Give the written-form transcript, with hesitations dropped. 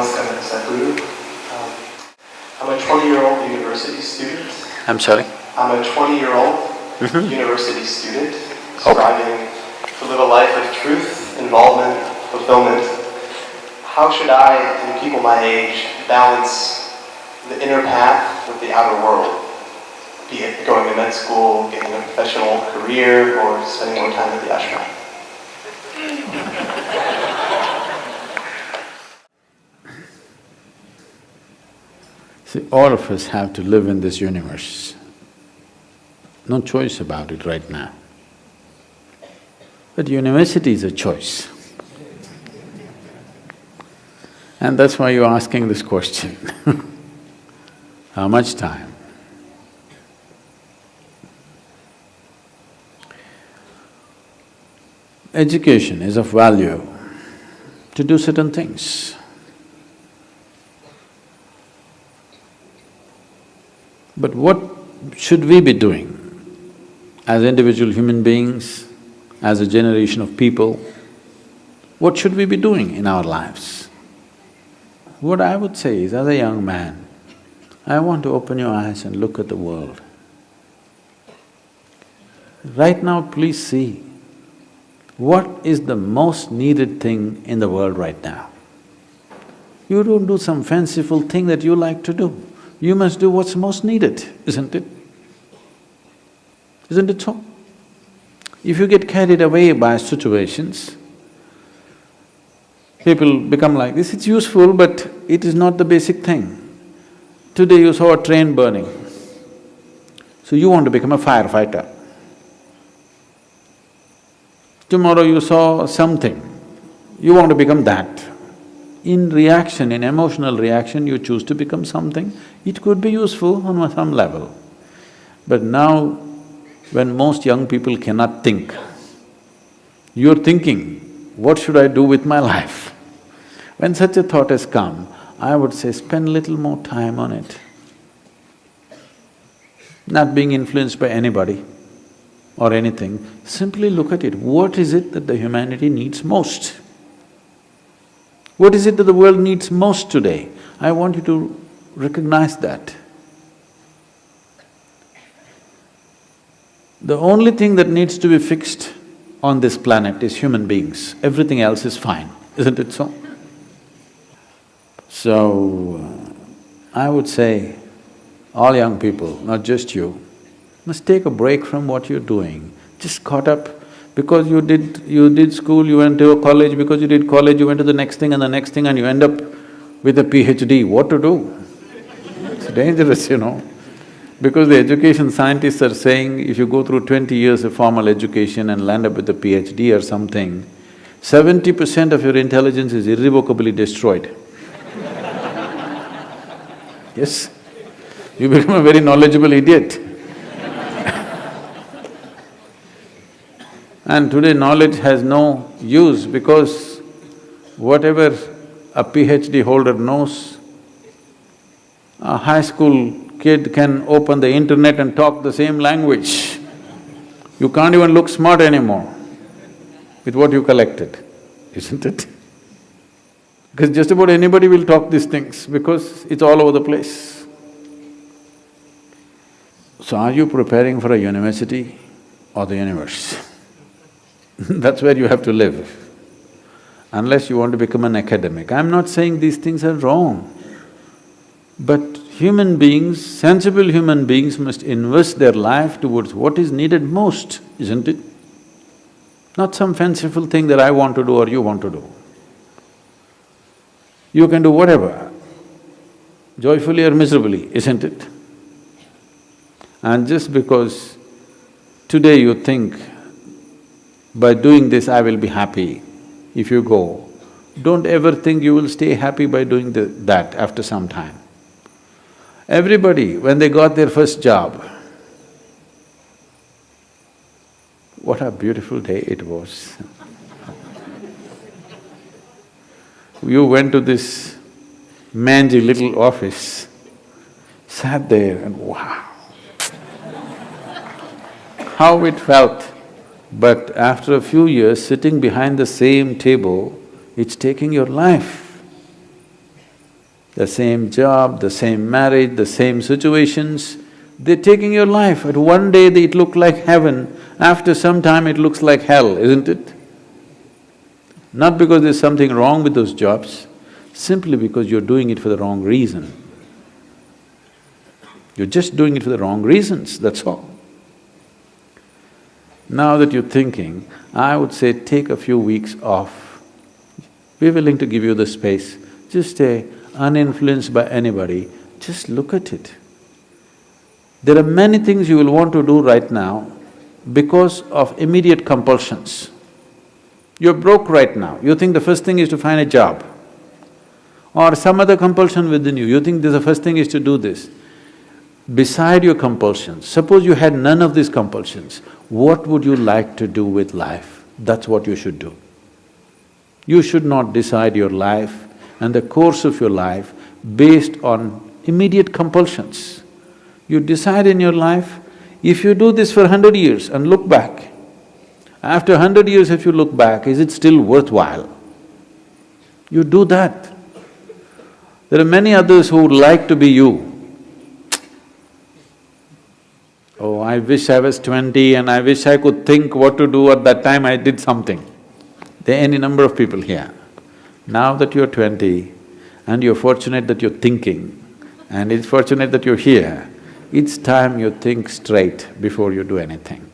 Namaskar, Sadhguru. I'm a 20-year-old university student. I'm sorry? I'm a 20-year-old university student striving to live a life of truth, involvement, fulfillment. How should I and people my age balance the inner path with the outer world? Be it going to med school, getting a professional career, or spending more time at the ashram. See, all of us have to live in this universe. No choice about it right now. But university is a choice. And that's why you're asking this question. How much time? Education is of value to do certain things. But what should we be doing as individual human beings, as a generation of people? What should we be doing in our lives? What I would say is, as a young man, I want to open your eyes and look at the world. Right now, please see, what is the most needed thing in the world right now? You don't do some fanciful thing that you like to do. You must do what's most needed, isn't it? Isn't it so? If you get carried away by situations, people become like this, it's useful but it is not the basic thing. Today you saw a train burning, so you want to become a firefighter. Tomorrow you saw something, you want to become that. In reaction, in emotional reaction, you choose to become something. It could be useful on some level. But now, when most young people cannot think, you're thinking, what should I do with my life? When such a thought has come, I would say spend little more time on it. Not being influenced by anybody or anything, simply look at it. What is it that the humanity needs most? What is it that the world needs most today? I want you to recognize that. The only thing that needs to be fixed on this planet is human beings. Everything else is fine, isn't it so? So, I would say, all young people, not just you, must take a break from what you're doing. Just caught up because you did school, you went to a college, because you did college, you went to the next thing and the next thing and you end up with a PhD. What to do? It's dangerous, you know. Because the education scientists are saying if you go through 20 years of formal education and land up with a PhD or something, 70% of your intelligence is irrevocably destroyed. Yes, you become a very knowledgeable idiot. And today knowledge has no use because whatever a PhD holder knows, a high school kid can open the internet and talk the same language. You can't even look smart anymore with what you collected, isn't it? Because just about anybody will talk these things because it's all over the place. So are you preparing for a university or the universe? That's where you have to live, unless you want to become an academic. I'm not saying these things are wrong, but human beings, sensible human beings must invest their life towards what is needed most, isn't it? Not some fanciful thing that I want to do or you want to do. You can do whatever, joyfully or miserably, isn't it? And just because today you think, by doing this I will be happy, if you go, don't ever think you will stay happy by doing that after some time. Everybody, when they got their first job, what a beautiful day it was. You went to this mangy little office, sat there and wow, how it felt. But after a few years, sitting behind the same table, it's taking your life. the same job, the same marriage, the same situations. They're taking your life. At one day it looked like heaven, after some time it looks like hell, isn't it? Not because there's something wrong with those jobs, simply because you're doing it for the wrong reason. You're just doing it for the wrong reasons, that's all. Now that you're thinking, I would say take a few weeks off. We're willing to give you the space. Just stay uninfluenced by anybody, just look at it. There are many things you will want to do right now because of immediate compulsions. You're broke right now, you think the first thing is to find a job. Or some other compulsion within you, you think the first thing is to do this. Beside your compulsions, suppose you had none of these compulsions, what would you like to do with life? That's what you should do. You should not decide your life and the course of your life based on immediate compulsions. You decide in your life, if you do this for 100 years and look back, after 100 years if you look back, is it still worthwhile? You do that. There are many others who would like to be you. Oh, I wish I was 20 and I wish I could think what to do at that time I did something. There are any number of people here. Now that you're 20 and you're fortunate that you're thinking and it's fortunate that you're here, it's time you think straight before you do anything.